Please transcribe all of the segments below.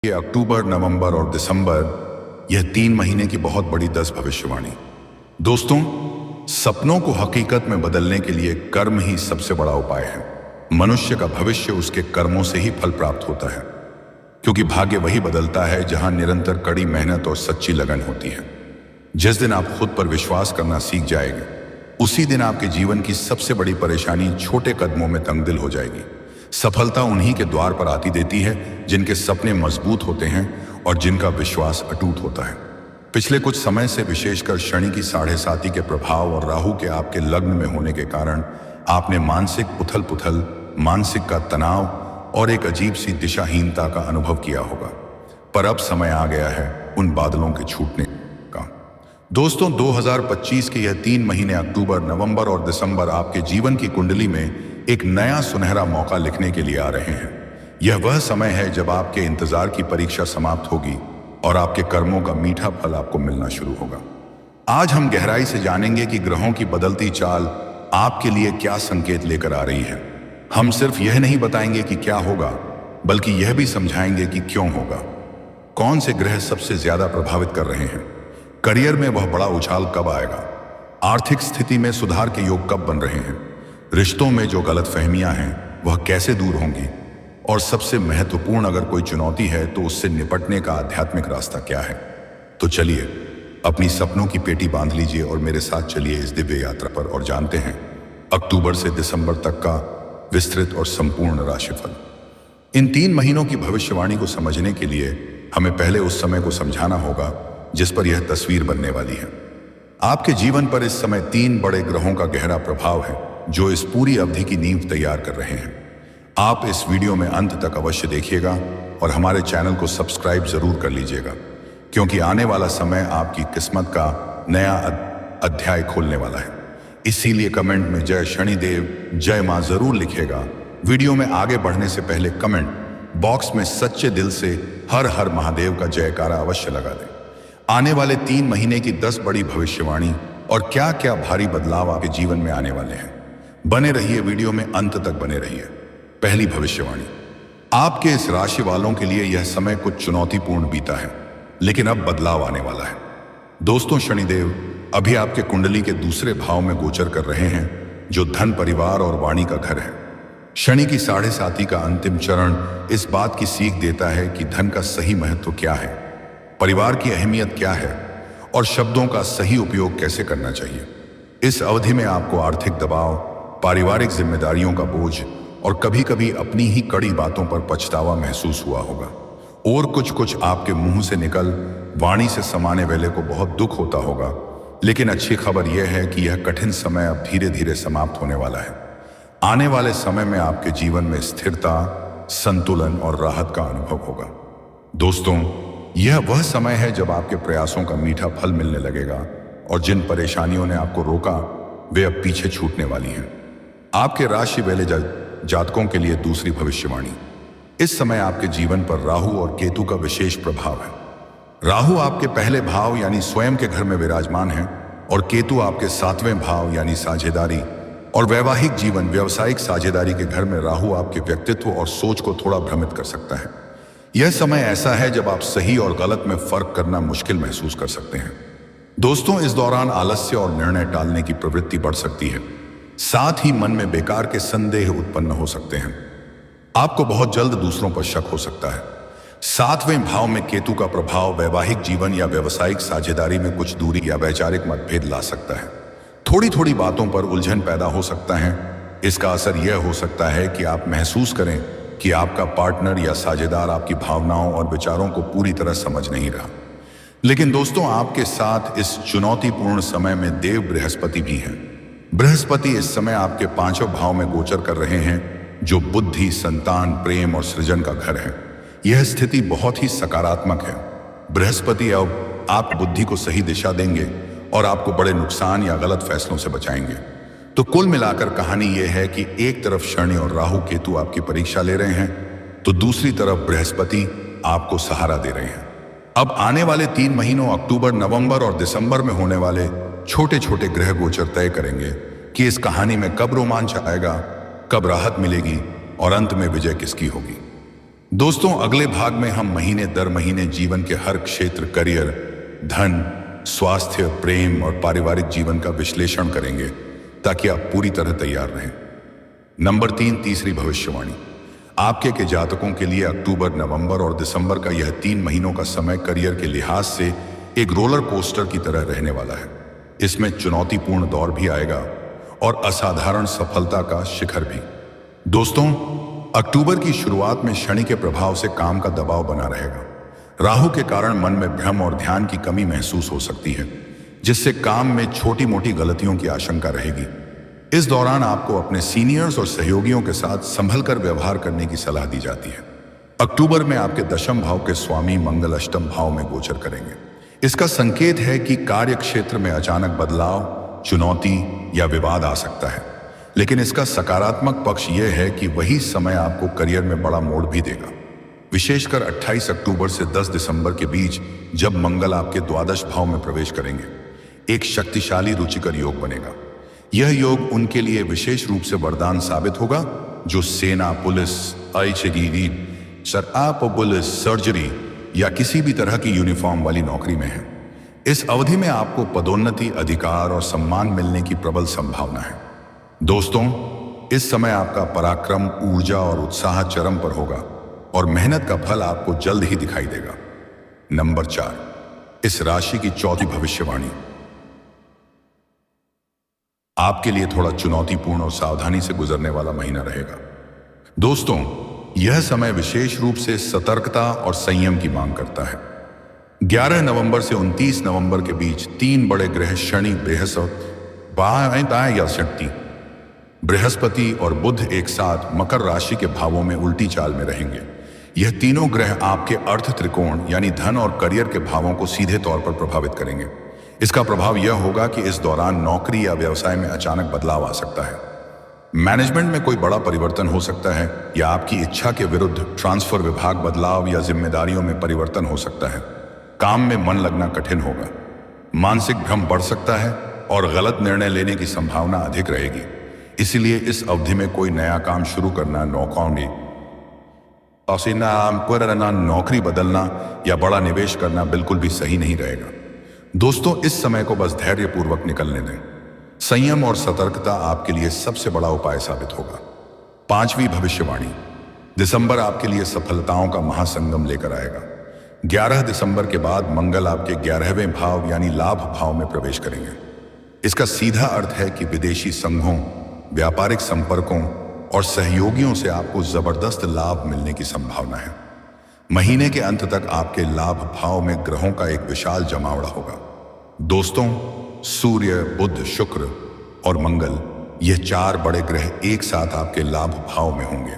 ये अक्टूबर, नवंबर और दिसंबर, यह 3 महीने की बहुत बड़ी 10 भविष्यवाणी। दोस्तों, सपनों को हकीकत में बदलने के लिए कर्म ही सबसे बड़ा उपाय है। मनुष्य का भविष्य उसके कर्मों से ही फल प्राप्त होता है, क्योंकि भाग्य वही बदलता है जहां निरंतर कड़ी मेहनत और सच्ची लगन होती है। जिस दिन आप खुद पर विश्वास करना सीख जाएंगे, उसी दिन आपके जीवन की सबसे बड़ी परेशानी छोटे कदमों में तंगदिल हो जाएगी। सफलता उन्हीं के द्वार पर आती देती है जिनके सपने मजबूत होते हैं और जिनका विश्वास अटूट होता है। पिछले कुछ समय से विशेषकर शनि की 7.5 के प्रभाव और राहु के आपके लग्न में होने के कारण आपने मानसिक उथल पुथल, मानसिक का तनाव और एक अजीब सी दिशाहीनता का अनुभव किया होगा। पर अब समय आ गया है उन बादलों के छूटने का। दोस्तों, 2025 के यह 3 महीने अक्टूबर, नवंबर और दिसंबर आपके जीवन की कुंडली में एक नया सुनहरा मौका लिखने के लिए आ रहे हैं। यह वह समय है जब आपके इंतजार की परीक्षा समाप्त होगी और आपके कर्मों का मीठा फल आपको मिलना शुरू होगा। आज हम गहराई से जानेंगे कि ग्रहों की बदलती चाल आपके लिए क्या संकेत लेकर आ रही है। हम सिर्फ यह नहीं बताएंगे कि क्या होगा, बल्कि यह भी समझाएंगे कि क्यों होगा। कौन से ग्रह सबसे ज्यादा प्रभावित कर रहे हैं, करियर में वह बड़ा उछाल कब आएगा, आर्थिक स्थिति में सुधार के योग कब बन रहे हैं, रिश्तों में जो गलतफहमियां हैं वह कैसे दूर होंगी, और सबसे महत्वपूर्ण, अगर कोई चुनौती है तो उससे निपटने का आध्यात्मिक रास्ता क्या है। तो चलिए अपनी सपनों की पेटी बांध लीजिए और मेरे साथ चलिए इस दिव्य यात्रा पर और जानते हैं अक्टूबर से दिसंबर तक का विस्तृत और संपूर्ण राशिफल। इन 3 महीनों की भविष्यवाणी को समझने के लिए हमें पहले उस समय को समझाना होगा जिस पर यह तस्वीर बनने वाली है। आपके जीवन पर इस समय 3 बड़े ग्रहों का गहरा प्रभाव है जो इस पूरी अवधि की नींव तैयार कर रहे हैं। आप इस वीडियो में अंत तक अवश्य देखिएगा और हमारे चैनल को सब्सक्राइब जरूर कर लीजिएगा, क्योंकि आने वाला समय आपकी किस्मत का नया अध्याय खोलने वाला है। इसीलिए कमेंट में जय शनिदेव, जय मां जरूर लिखिएगा। वीडियो में आगे बढ़ने से पहले कमेंट बॉक्स में सच्चे दिल से हर हर महादेव का जयकारा अवश्य लगा दें। आने वाले 3 महीने की 10 बड़ी भविष्यवाणी और क्या क्या भारी बदलाव आपके जीवन में आने वाले हैं। बने रहिए, वीडियो में अंत तक बने रहिए। पहली भविष्यवाणी, आपके इस राशि वालों के लिए यह समय कुछ चुनौतीपूर्ण बीता है, लेकिन अब बदलाव आने वाला है। दोस्तों, शनिदेव अभी आपके कुंडली के दूसरे भाव में गोचर कर रहे हैं, जो धन, परिवार और वाणी का घर है। शनि की 7.5 का अंतिम चरण इस बात की सीख देता है कि धन का सही महत्व क्या है, परिवार की अहमियत क्या है और शब्दों का सही उपयोग कैसे करना चाहिए। इस अवधि में आपको आर्थिक दबाव, पारिवारिक जिम्मेदारियों का बोझ और कभी कभी अपनी ही कड़ी बातों पर पछतावा महसूस हुआ होगा। और कुछ आपके मुंह से निकल वाणी से समाने वाले को बहुत दुख होता होगा। लेकिन अच्छी खबर यह है कि यह कठिन समय अब धीरे धीरे समाप्त होने वाला है। आने वाले समय में आपके जीवन में स्थिरता, संतुलन और राहत का अनुभव होगा। दोस्तों, यह वह समय है जब आपके प्रयासों का मीठा फल मिलने लगेगा और जिन परेशानियों ने आपको रोका वे अब पीछे छूटने वाली हैं। आपके राशि वाले जातकों के लिए दूसरी भविष्यवाणी, इस समय आपके जीवन पर राहु और केतु का विशेष प्रभाव है। राहु आपके पहले भाव यानी स्वयं के घर में विराजमान है और केतु आपके 7वें भाव यानी साझेदारी और वैवाहिक जीवन, व्यवसायिक साझेदारी के घर में। राहु आपके व्यक्तित्व और सोच को थोड़ा भ्रमित कर सकता है। यह समय ऐसा है जब आप सही और गलत में फर्क करना मुश्किल महसूस कर सकते हैं। दोस्तों, इस दौरान आलस्य और निर्णय टालने की प्रवृत्ति बढ़ सकती है। साथ ही मन में बेकार के संदेह उत्पन्न हो सकते हैं। आपको बहुत जल्द दूसरों पर शक हो सकता है। 7वें भाव में केतु का प्रभाव वैवाहिक जीवन या व्यावसायिक साझेदारी में कुछ दूरी या वैचारिक मतभेद ला सकता है। थोड़ी थोड़ी बातों पर उलझन पैदा हो सकता है। इसका असर यह हो सकता है कि आप महसूस करें कि आपका पार्टनर या साझेदार आपकी भावनाओं और विचारों को पूरी तरह समझ नहीं रहा। लेकिन दोस्तों, आपके साथ इस चुनौतीपूर्ण समय में देव बृहस्पति भी हैं। बृहस्पति इस समय आपके 5वें भाव में गोचर कर रहे हैं, जो बुद्धि, संतान, प्रेम और सृजन का घर है। यह स्थिति बहुत ही सकारात्मक है। बृहस्पति अब आप बुद्धि को सही दिशा देंगे और आपको बड़े नुकसान या गलत फैसलों से बचाएंगे। तो कुल मिलाकर कहानी यह है कि एक तरफ शनि और राहु केतु आपकी परीक्षा ले रहे हैं, तो दूसरी तरफ बृहस्पति आपको सहारा दे रहे हैं। अब आने वाले 3 महीनों अक्टूबर, नवंबर और दिसंबर में होने वाले छोटे छोटे ग्रह गोचर तय करेंगे कि इस कहानी में कब रोमांच आएगा, कब राहत मिलेगी और अंत में विजय किसकी होगी। दोस्तों, अगले भाग में हम महीने दर महीने जीवन के हर क्षेत्र, करियर, धन, स्वास्थ्य, प्रेम और पारिवारिक जीवन का विश्लेषण करेंगे ताकि आप पूरी तरह तैयार रहें। नंबर 3, तीसरी भविष्यवाणी। आपके के जातकों के लिए अक्टूबर, नवंबर और दिसंबर का यह 3 महीनों का समय करियर के लिहाज से एक रोलर कोस्टर की तरह रहने वाला है। इसमें चुनौतीपूर्ण दौर भी आएगा और असाधारण सफलता का शिखर भी। दोस्तों, अक्टूबर की शुरुआत में शनि के प्रभाव से काम का दबाव बना रहेगा। राहु के कारण मन में भ्रम और ध्यान की कमी महसूस हो सकती है, जिससे काम में छोटी मोटी गलतियों की आशंका रहेगी। इस दौरान आपको अपने सीनियर्स और सहयोगियों के साथ संभल कर व्यवहार करने की सलाह दी जाती है। अक्टूबर में आपके दशम भाव के स्वामी मंगल अष्टम भाव में गोचर करेंगे। इसका संकेत है कि कार्य क्षेत्र में अचानक बदलाव, चुनौती या विवाद आ सकता है। लेकिन इसका सकारात्मक पक्ष यह है कि वही समय आपको करियर में बड़ा मोड़ भी देगा, विशेषकर 28 अक्टूबर से 10 दिसंबर के बीच, जब मंगल आपके द्वादश भाव में प्रवेश करेंगे। एक शक्तिशाली रुचिकर योग बनेगा। यह योग उनके लिए विशेष रूप से वरदान साबित होगा जो सेना, पुलिस, पुलिस, सर्जरी या किसी भी तरह की यूनिफॉर्म वाली नौकरी में है। इस अवधि में आपको पदोन्नति, अधिकार और सम्मान मिलने की प्रबल संभावना है। दोस्तों, इस समय आपका पराक्रम, ऊर्जा और उत्साह चरम पर होगा और मेहनत का फल आपको जल्द ही दिखाई देगा। नंबर 4, इस राशि की चौथी भविष्यवाणी। आपके लिए थोड़ा चुनौतीपूर्ण और सावधानी से गुजरने वाला महीना रहेगा। दोस्तों, यह समय विशेष रूप से सतर्कता और संयम की मांग करता है। 11 नवंबर से 29 नवंबर के बीच 3 बड़े ग्रह शनि, बृहस्पति और बुध एक साथ मकर राशि के भावों में उल्टी चाल में रहेंगे। यह तीनों ग्रह आपके अर्थ त्रिकोण यानी धन और करियर के भावों को सीधे तौर पर प्रभावित करेंगे। इसका प्रभाव यह होगा कि इस दौरान नौकरी या व्यवसाय में अचानक बदलाव आ सकता है। मैनेजमेंट में कोई बड़ा परिवर्तन हो सकता है या आपकी इच्छा के विरुद्ध ट्रांसफर, विभाग बदलाव या जिम्मेदारियों में परिवर्तन हो सकता है। काम में मन लगना कठिन होगा, मानसिक भ्रम बढ़ सकता है और गलत निर्णय लेने की संभावना अधिक रहेगी। इसलिए इस अवधि में कोई नया काम शुरू करना, नौकरी बदलना या बड़ा निवेश करना बिल्कुल भी सही नहीं रहेगा। दोस्तों, इस समय को बस धैर्यपूर्वक निकलने दें। संयम और सतर्कता आपके लिए सबसे बड़ा उपाय साबित होगा। 5वीं भविष्यवाणी। दिसंबर आपके लिए सफलताओं का महासंगम लेकर आएगा। 11 दिसंबर के बाद मंगल आपके 11वें भाव यानी लाभ भाव में प्रवेश करेंगे। इसका सीधा अर्थ है कि विदेशी संघों, व्यापारिक संपर्कों और सहयोगियों से आपको जबरदस्त लाभ मिलने की संभावना है। महीने के अंत तक आपके लाभ भाव में ग्रहों का एक विशाल जमावड़ा होगा। दोस्तों, सूर्य, बुध, शुक्र और मंगल, यह 4 बड़े ग्रह एक साथ आपके लाभ भाव में होंगे।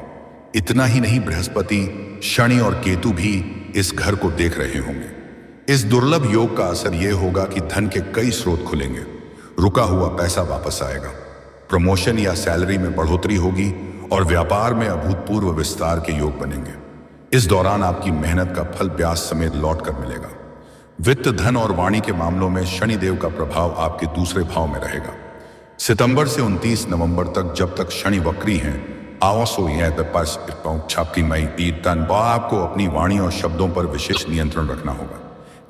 इतना ही नहीं, बृहस्पति, शनि और केतु भी इस घर को देख रहे होंगे। इस दुर्लभ योग का असर यह होगा कि धन के कई स्रोत खुलेंगे, रुका हुआ पैसा वापस आएगा, प्रमोशन या सैलरी में बढ़ोतरी होगी और व्यापार में अभूतपूर्व विस्तार के योग बनेंगे। इस दौरान आपकी मेहनत का फल ब्याज समेत लौट कर मिलेगा। वित्त, धन और वाणी के मामलों में शनिदेव का प्रभाव आपके दूसरे भाव में रहेगा। सितंबर से 29 नवंबर तक, जब तक शनि वक्री हैं, आपको अपनी वाणी और शब्दों पर विशेष नियंत्रण रखना होगा।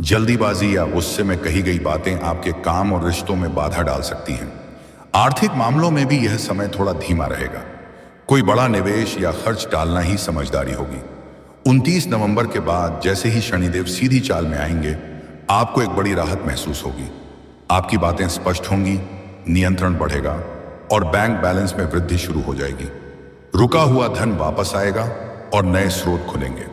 जल्दीबाजी या गुस्से में कही गई बातें आपके काम और रिश्तों में बाधा डाल सकती हैं। आर्थिक मामलों में भी यह समय थोड़ा धीमा रहेगा। कोई बड़ा निवेश या खर्च डालना ही समझदारी होगी। 29 नवंबर के बाद जैसे ही शनिदेव सीधी चाल में आएंगे, आपको एक बड़ी राहत महसूस होगी। आपकी बातें स्पष्ट होंगी, नियंत्रण बढ़ेगा और बैंक बैलेंस में वृद्धि शुरू हो जाएगी। रुका हुआ धन वापस आएगा और नए स्रोत खुलेंगे।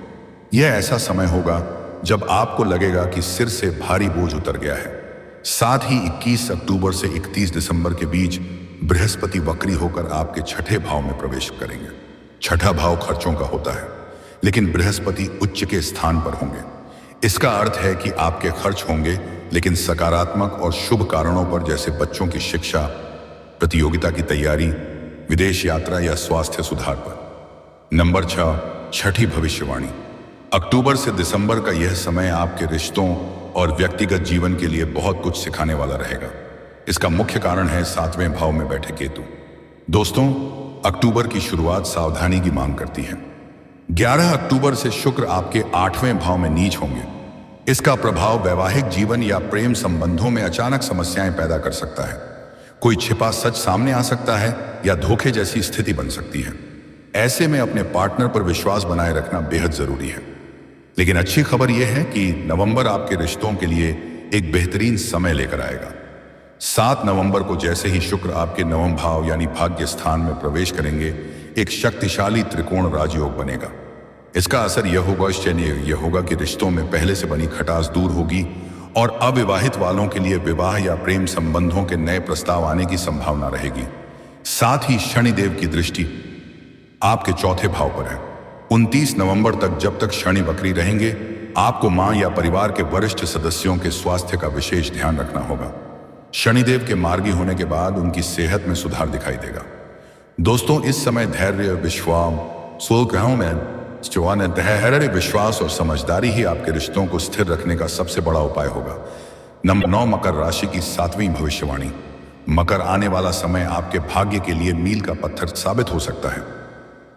यह ऐसा समय होगा जब आपको लगेगा कि सिर से भारी बोझ उतर गया है। साथ ही 21 अक्टूबर से 31 दिसंबर के बीच बृहस्पति वक्री होकर आपके छठे भाव में प्रवेश करेंगे। छठा भाव खर्चों का होता है, लेकिन बृहस्पति उच्च के स्थान पर होंगे। इसका अर्थ है कि आपके खर्च होंगे, लेकिन सकारात्मक और शुभ कारणों पर, जैसे बच्चों की शिक्षा, प्रतियोगिता की तैयारी, विदेश यात्रा या स्वास्थ्य सुधार पर। नंबर 6, छठी भविष्यवाणी। अक्टूबर से दिसंबर का यह समय आपके रिश्तों और व्यक्तिगत जीवन के लिए बहुत कुछ सिखाने वाला रहेगा। इसका मुख्य कारण है 7वें भाव में बैठे केतु। दोस्तों, अक्टूबर की शुरुआत सावधानी की मांग करती है। 11 अक्टूबर से शुक्र आपके 8वें भाव में नीच होंगे। इसका प्रभाव वैवाहिक जीवन या प्रेम संबंधों में अचानक समस्याएं पैदा कर सकता है। कोई छिपा सच सामने आ सकता है या धोखे जैसी स्थिति बन सकती है। ऐसे में अपने पार्टनर पर विश्वास बनाए रखना बेहद जरूरी है। लेकिन अच्छी खबर यह है कि नवंबर आपके रिश्तों के लिए एक बेहतरीन समय लेकर आएगा। 7 नवंबर को जैसे ही शुक्र आपके नवम भाव यानी भाग्य स्थान में प्रवेश करेंगे, एक शक्तिशाली त्रिकोण राजयोग बनेगा। इसका असर यह होगा कि रिश्तों में पहले से बनी खटास दूर होगी और अविवाहित वालों के लिए विवाह या प्रेम संबंधों के नए प्रस्ताव आने की संभावना रहेगी। साथ ही शनिदेव की दृष्टि आपके चौथे भाव पर है। 29 नवंबर तक जब तक शनि वक्री रहेंगे, आपको मां या परिवार के वरिष्ठ सदस्यों के स्वास्थ्य का विशेष ध्यान रखना होगा। शनिदेव के मार्गी होने के बाद उनकी सेहत में सुधार दिखाई देगा। दोस्तों, इस समय धैर्य, विश्वास और समझदारी ही आपके रिश्तों को स्थिर रखने का सबसे बड़ा उपाय होगा। नंबर 9, मकर राशि की 7वीं भविष्यवाणी। मकर आने वाला समय आपके भाग्य के लिए मील का पत्थर साबित हो सकता है।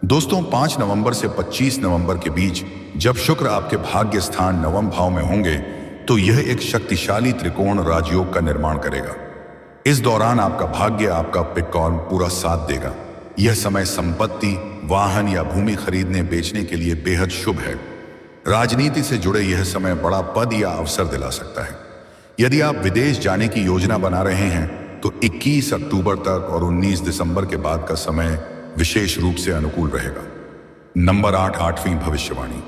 दोस्तों, 5 नवंबर से 25 नवंबर के बीच जब शुक्र आपके भाग्य स्थान नवम भाव में होंगे, तो यह एक शक्तिशाली त्रिकोण राजयोग का निर्माण करेगा। इस दौरान आपका भाग्य, आपका पिटकॉर्न पूरा साथ देगा। यह समय संपत्ति, वाहन या भूमि खरीदने बेचने के लिए बेहद शुभ है। राजनीति से जुड़े यह समय बड़ा पद या अवसर दिला सकता है। यदि आप विदेश जाने की योजना बना रहे हैं तो 21 अक्टूबर तक और 19 दिसंबर के बाद का समय विशेष रूप से अनुकूल रहेगा। नंबर 8, 8वीं भविष्यवाणी।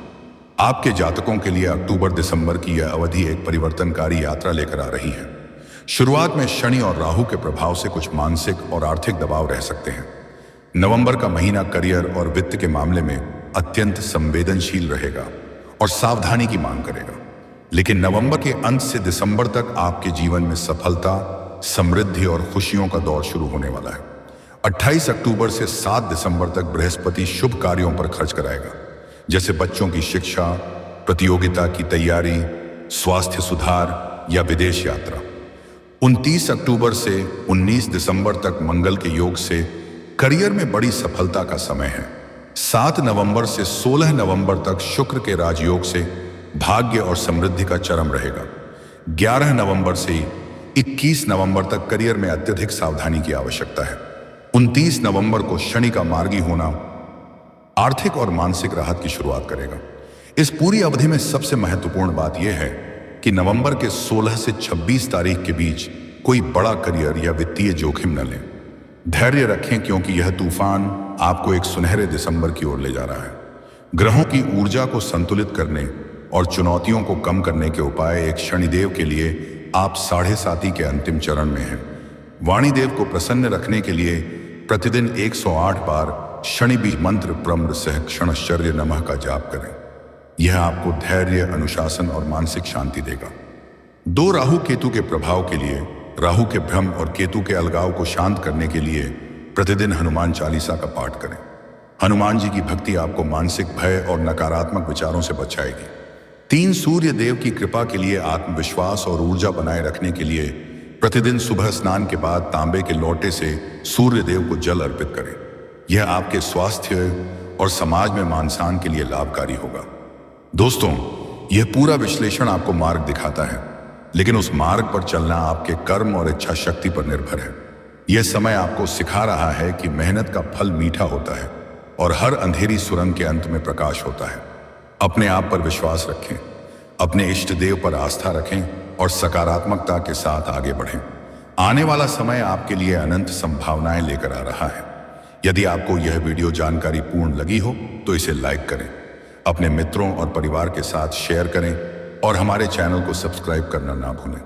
आपके जातकों के लिए अक्टूबर दिसंबर की यह अवधि एक परिवर्तनकारी यात्रा लेकर आ रही है। शुरुआत में शनि और राहु के प्रभाव से कुछ मानसिक और आर्थिक दबाव रह सकते हैं। नवंबर का महीना करियर और वित्त के मामले में अत्यंत संवेदनशील रहेगा और सावधानी की मांग करेगा। लेकिन नवंबर के अंत से दिसंबर तक आपके जीवन में सफलता, समृद्धि और खुशियों का दौर शुरू होने वाला है। 28 अक्टूबर से 7 दिसंबर तक बृहस्पति शुभ कार्यों पर खर्च कराएगा, जैसे बच्चों की शिक्षा, प्रतियोगिता की तैयारी, स्वास्थ्य सुधार या विदेश यात्रा। 29 अक्टूबर से 19 दिसंबर तक मंगल के योग से करियर में बड़ी सफलता का समय है। 7 नवंबर से 16 नवंबर तक शुक्र के राजयोग से भाग्य और समृद्धि का चरम रहेगा। 11 नवंबर से 21 नवंबर तक करियर में अत्यधिक सावधानी की आवश्यकता है। 29 नवंबर को शनि का मार्गी होना आर्थिक और मानसिक राहत की शुरुआत करेगा। इस पूरी अवधि में सबसे महत्वपूर्ण बात यह है कि नवंबर के 16 से 26 तारीख के बीच कोई बड़ा करियर या वित्तीय जोखिम न लें। धैर्य रखें, क्योंकि यह तूफान आपको एक सुनहरे दिसंबर की ओर ले जा रहा है। ग्रहों की ऊर्जा को संतुलित करने और चुनौतियों को कम करने के उपाय एक शनिदेव के लिए आप 7.5 के अंतिम चरण में हैं। वाणीदेव को प्रसन्न रखने के लिए प्रतिदिन 108 बार शनि बीज मंत्र प्रम्र सह क्षणश्चर्य नमः का जाप करें। यह आपको धैर्य, अनुशासन और मानसिक शांति देगा। 2 राहु केतु के प्रभाव के लिए, राहु के भ्रम और केतु के अलगाव को शांत करने के लिए प्रतिदिन हनुमान चालीसा का पाठ करें। हनुमान जी की भक्ति आपको मानसिक भय और नकारात्मक विचारों से बचाएगी। 3 सूर्य देव की कृपा के लिए आत्मविश्वास और ऊर्जा बनाए रखने के लिए प्रतिदिन सुबह स्नान के बाद तांबे के लोटे से सूर्य देव को जल अर्पित करें। यह आपके स्वास्थ्य और समाज में मान सम्मान के लिए लाभकारी होगा। दोस्तों, यह पूरा विश्लेषण आपको मार्ग दिखाता है, लेकिन उस मार्ग पर चलना आपके कर्म और इच्छा शक्ति पर निर्भर है। यह समय आपको सिखा रहा है कि मेहनत का फल मीठा होता है और हर अंधेरी सुरंग के अंत में प्रकाश होता है। अपने आप पर विश्वास रखें, अपने इष्ट देव पर आस्था रखें और सकारात्मकता के साथ आगे बढ़ें। आने वाला समय आपके लिए अनंत संभावनाएं लेकर आ रहा है। यदि आपको यह वीडियो जानकारी पूर्ण लगी हो तो इसे लाइक करें, अपने मित्रों और परिवार के साथ शेयर करें और हमारे चैनल को सब्सक्राइब करना ना भूलें।